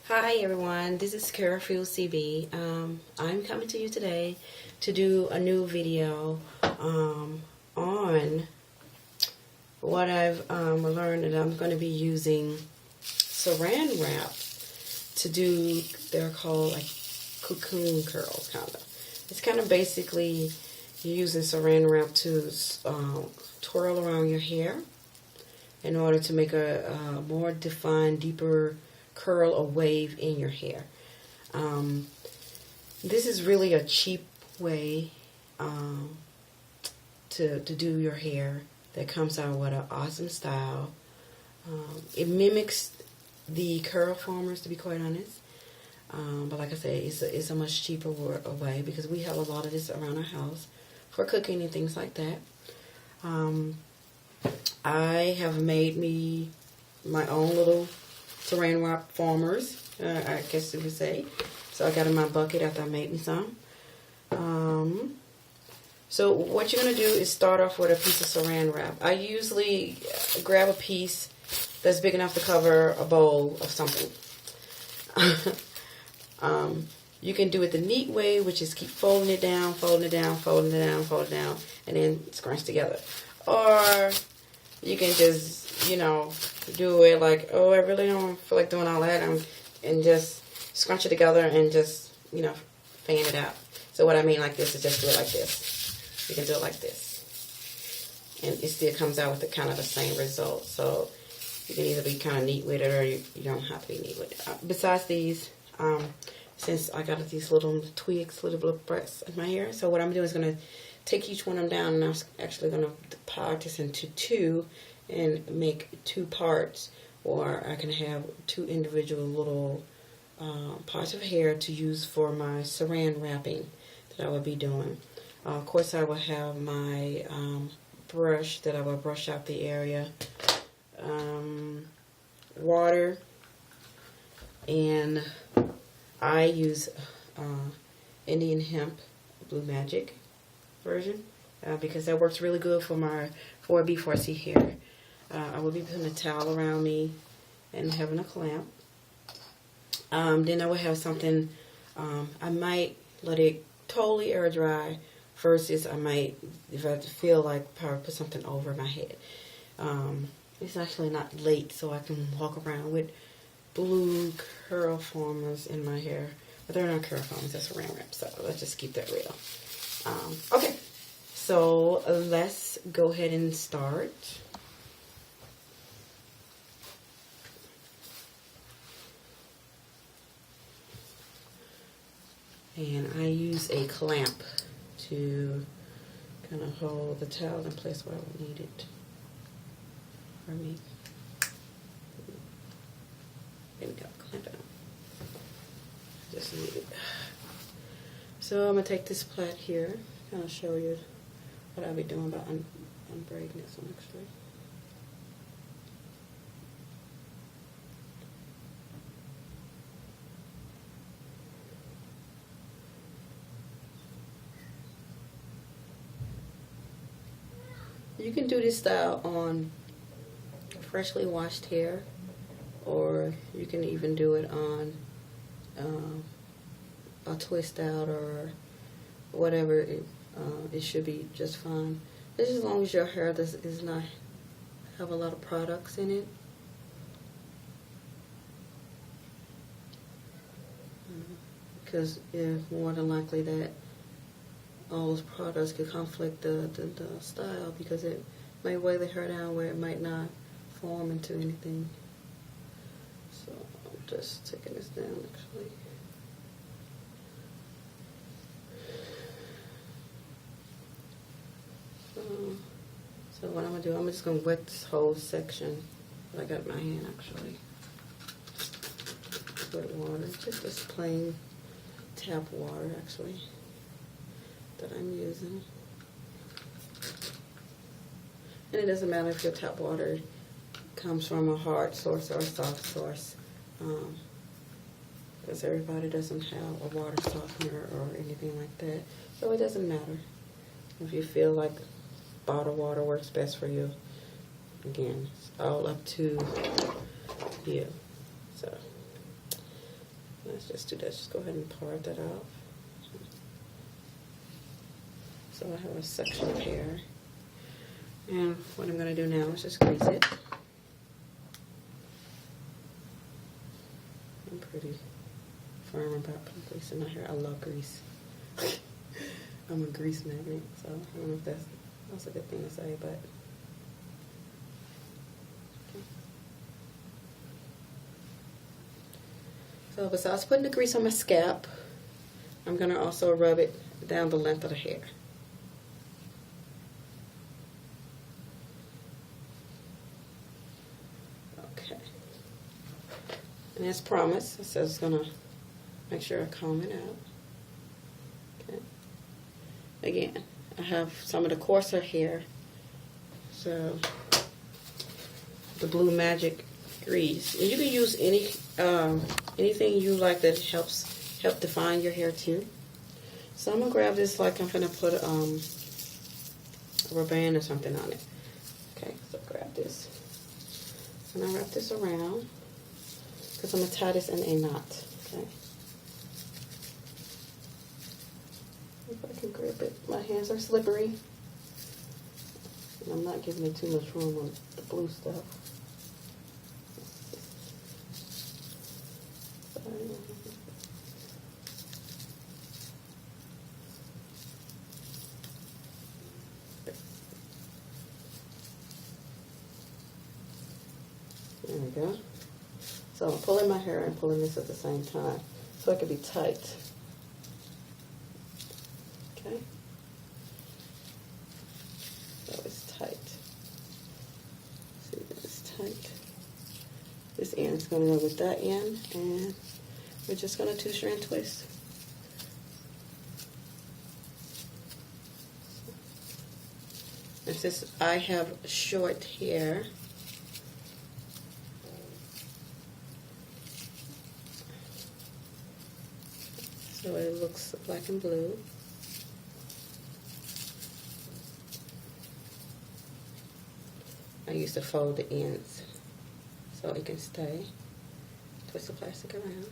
Hi everyone, this is Carolfield CB. I'm coming to you today to do a new video on what I've learned that I'm going to be using saran wrap to do. They're called like cocoon curls, kind of. It's kind of basically using saran wrap to twirl around your hair in order to make a more defined, deeper curl or wave in your hair. This is really a cheap way to do your hair that comes out with an awesome style. It mimics the curl formers, to be quite honest. But like I said, it's a much cheaper way because we have a lot of this around our house for cooking and things like that. I have made me my own little saran wrap formers, I guess you would say. So I got in my bucket after I made me some. So what you're going to do is start off with a piece of saran wrap. I usually grab a piece that's big enough to cover a bowl of something. You can do it the neat way, which is keep folding it down, folding it down, folding it down, folding it down, and then scrunch together. Or you can just, do it like, oh, I really don't feel like doing all that, and just scrunch it together and just, fan it out. So what I mean like this is just do it like this. You can do it like this. And it still comes out with the kind of the same result. So you can either be kind of neat with it or you don't have to be neat with it. Besides these, since I got these little twigs, little breasts in my hair, so what I'm doing is going to take each one of them down, and I'm actually going to part this into two and make two parts, or I can have two individual little parts of hair to use for my saran wrapping that I will be doing. Of course, I will have my brush that I will brush out the area, water, and I use Indian Hemp Blue Magic version because that works really good for my 4B4C hair. I will be putting a towel around me and having a clamp. Then I will have something, I might let it totally air dry versus I might, if I feel like, probably put something over my head. It's actually not late, so I can walk around with blue curl formers in my hair. But they're not curl formers, that's saran wrap, so let's just keep that real. Okay, so let's go ahead and start. And I use a clamp to kind of hold the towel in place where I will need it for me. There we go, clamp it on. Just need it. So I'm going to take this plait here, kind of show you what I'll be doing about unbraiding this one actually. You can do this style on freshly washed hair, or you can even do it on a twist out or whatever. It should be just fine. Just as long as your hair does not have a lot of products in it. Because it's more than likely that all those products could conflict the style, because it may weigh the hair down where it might not form into anything. So I'm just taking this down actually. So what I'm going to do, I'm just going to wet this whole section that I got in my hand actually. With water, just this plain tap water actually that I'm using. And it doesn't matter if your tap water comes from a hard source or a soft source, because everybody doesn't have a water softener or anything like that, so it doesn't matter. If you feel like bottled water works best for you, again, it's all up to you. So let's just do that. Just go ahead and part that out. So I have a section of hair. And what I'm going to do now is just grease it. I'm pretty firm about putting grease in my hair. I love grease. I'm a grease magnet, so I don't know if that's a good thing to say, but okay. So besides putting the grease on my scalp, I'm going to also rub it down the length of the hair. And as promised, it says it's going to make sure I comb it out. Okay. Again, I have some of the coarser hair, so the Blue Magic grease. And you can use anything you like that help define your hair too. So I'm gonna grab this like I'm gonna put a rubber band or something on it. Okay, so grab this and I wrap this around, because I'm going to tie this in a knot, okay? If I can grip it. My hands are slippery. And I'm not giving it too much room on the blue stuff. There we go. So I'm pulling my hair and pulling this at the same time, so it can be tight. Okay? So it's tight. See, it's tight. This end is going to go with that end, and we're just going to 2-strand twist. And since I have short hair, so it looks black and blue. I used to fold the ends so it can stay. Twist the plastic around.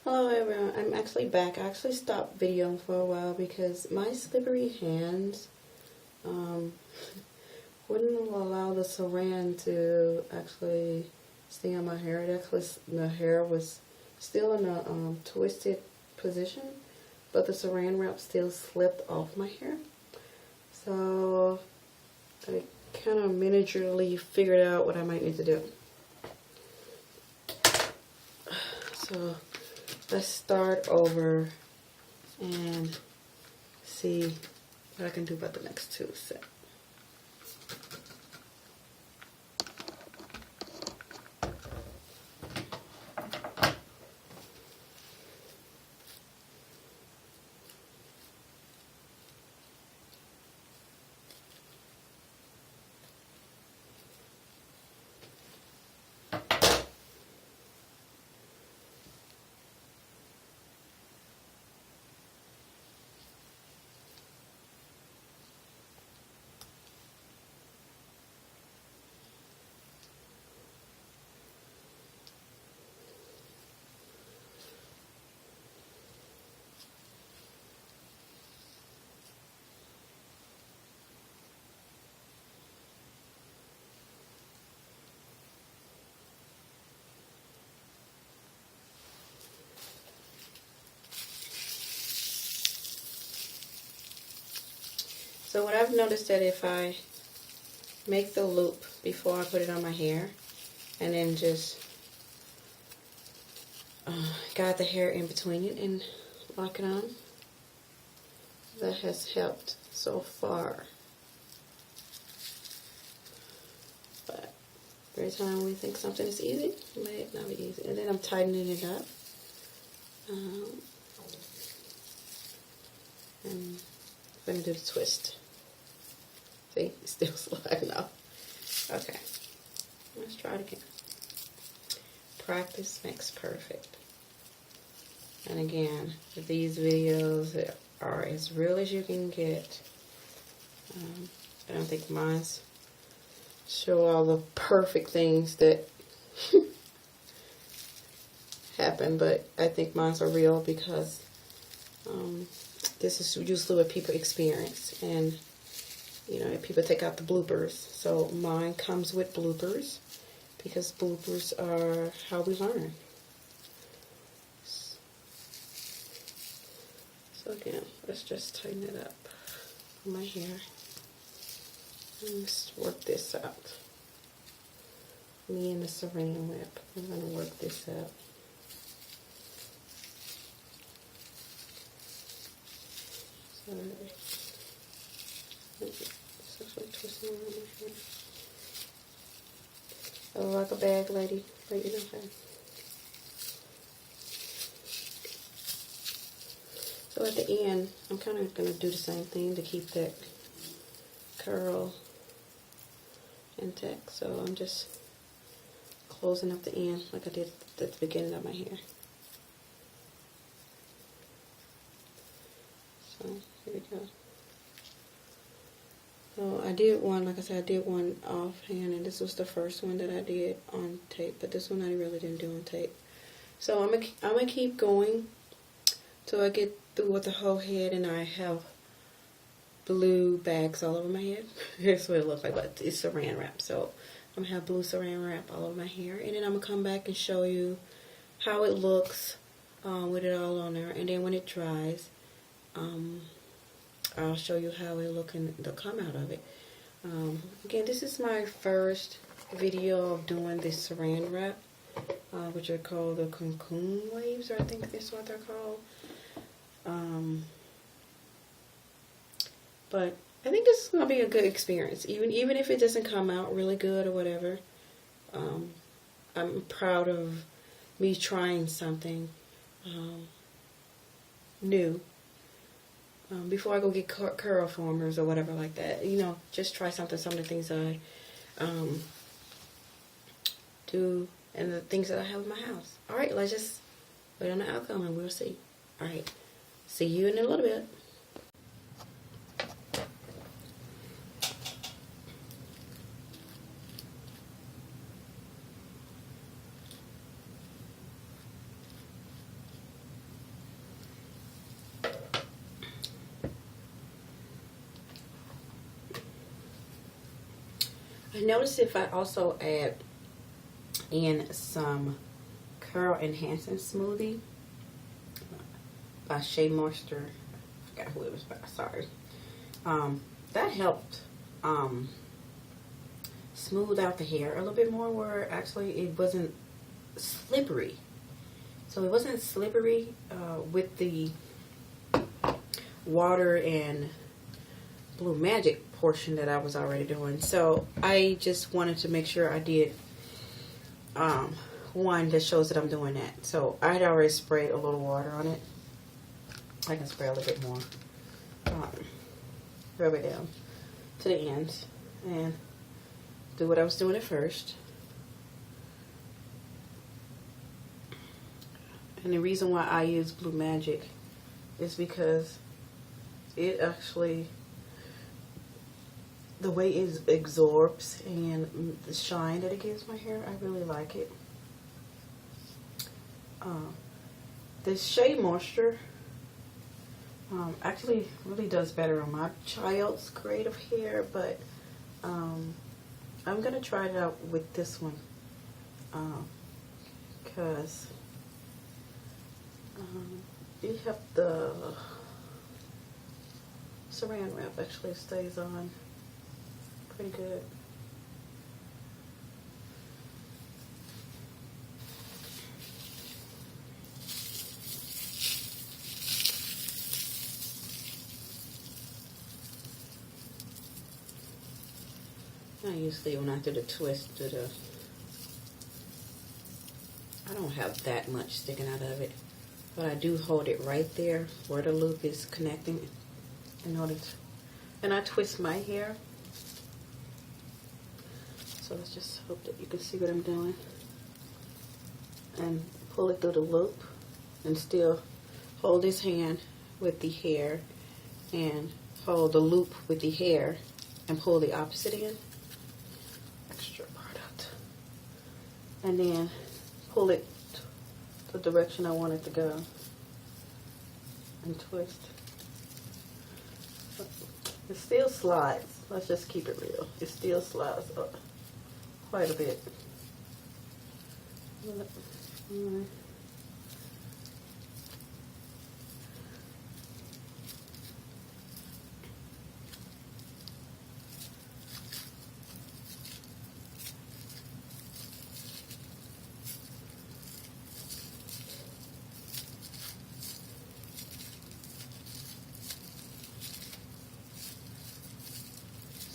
Hello everyone, I'm actually back. I actually stopped videoing for a while because my slippery hands wouldn't allow the saran to actually stay on my hair. The hair was still in a twisted position, but the saran wrap still slipped off my hair. So I kind of miniaturely figured out what I might need to do. So let's start over and see what I can do about the next two sets. So what I've noticed that if I make the loop before I put it on my hair and then just guide the hair in between it and lock it on, that has helped so far. But every time we think something is easy, it may not be easy. And then I'm tightening it up. And I'm going to do the twist. See, it's still sliding off. Okay, let's try it again. Practice makes perfect. And again, these videos are as real as you can get. I don't think mine's show all the perfect things that happen, but I think mine's are real because this is usually what people experience, and you know, people take out the bloopers. So mine comes with bloopers because bloopers are how we learn. So again, let's just tighten it up on my hair. Let's work this out. Me and the saran wrap. I'm going to work this out. Sorry. It's actually twisting around my hair. I look like a bag lady, but you know how. So at the end, I'm kind of going to do the same thing to keep that curl intact. So I'm just closing up the end like I did at the beginning of my hair. So here we go. So I did one, like I said, I did one offhand, and this was the first one that I did on tape, but this one I really didn't do on tape. So I'm gonna keep going till I get through with the whole head, and I have blue bags all over my head. That's what it looks like, but it's saran wrap. So I'm gonna have blue saran wrap all over my hair, and then I'm gonna come back and show you how it looks with it all on there, and then when it dries, I'll show you how it look in the come out of it. Again, this is my first video of doing this saran wrap, which are called the Cocoon waves, or I think that's what they're called. But I think this is gonna be a good experience, even if it doesn't come out really good or whatever. I'm proud of me trying something new. Before I go get curl formers or whatever like that, you know, just try something. Some of the things I do and the things that I have in my house. All right, let's just wait on the outcome and we'll see. All right, see you in a little bit. I noticed if I also add in some curl enhancing smoothie by Shea Moisture, I forgot who it was by, sorry. That helped smooth out the hair a little bit more, where actually it wasn't slippery. So it wasn't slippery with the water and Blue Magic portion that I was already doing. So I just wanted to make sure I did one that shows that I'm doing that. So I had already sprayed a little water on it. I can spray a little bit more. Rub it down to the ends and do what I was doing at first. And the reason why I use Blue Magic is because it actually, the way it absorbs and the shine that it gives my hair, I really like it. This Shea Moisture actually really does better on my child's grade of hair, but I'm going to try it out with this one because it helped the saran wrap actually stays on pretty good. I usually, when I do the twist, I don't have that much sticking out of it, but I do hold it right there where the loop is connecting in order to, and I twist my hair. So let's just hope that you can see what I'm doing. And pull it through the loop and still hold this hand with the hair and hold the loop with the hair and pull the opposite end, extra part out, and then pull it the direction I want it to go and twist. It still slides. Let's just keep it real. It still slides up quite a bit.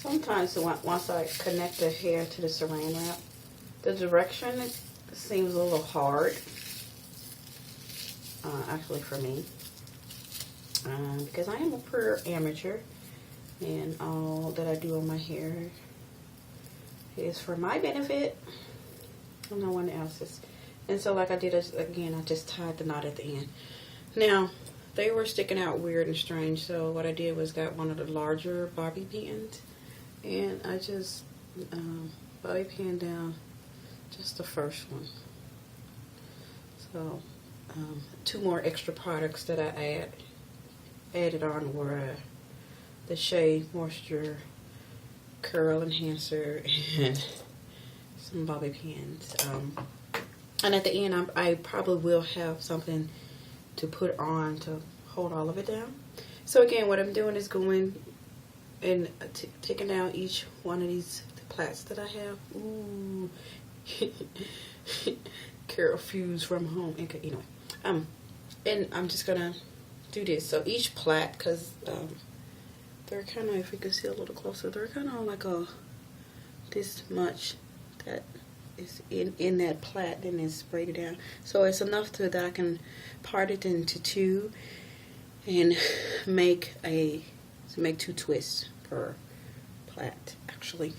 Sometimes once I connect the hair to the saran wrap, the direction seems a little hard, actually for me, because I am a pure amateur, and all that I do on my hair is for my benefit and no one else's. And so like I did, again, I just tied the knot at the end. Now, they were sticking out weird and strange, so what I did was got one of the larger bobby pins, and I just bobby pin down just the first one. So 2 more extra products that I added on were the Shea Moisture Curl Enhancer and some bobby pins. And at the end, I probably will have something to put on to hold all of it down. So again, what I'm doing is going and taking down each one of these plaits that I have. Ooh. Carol Fuse from home. Anyway, and I'm just gonna do this. So each plait, because they're kind of, if you can see a little closer, they're kind of like this much that is in that plait, then it's braided down. So it's enough that I can part it into 2 and make 2 twists per plait, actually.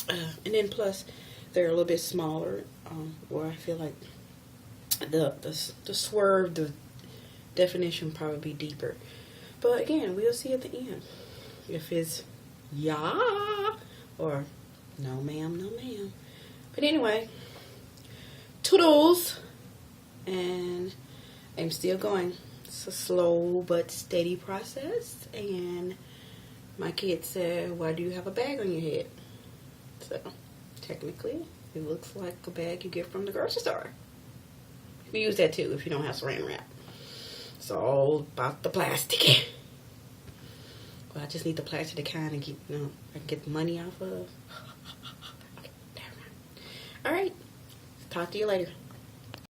And then plus they're a little bit smaller, where I feel like the swerve, the definition probably be deeper. But again, we'll see at the end if it's yeah or no ma'am, no ma'am. But anyway, toodles, and I'm still going. It's a slow but steady process, and my kid said, why do you have a bag on your head? So technically it looks like a bag you get from the grocery store. You use that too if you don't have saran wrap. It's all about the plastic. Well, I just need the plastic to kind of get, I can get the money off of. Okay, never mind. All right, talk to you later.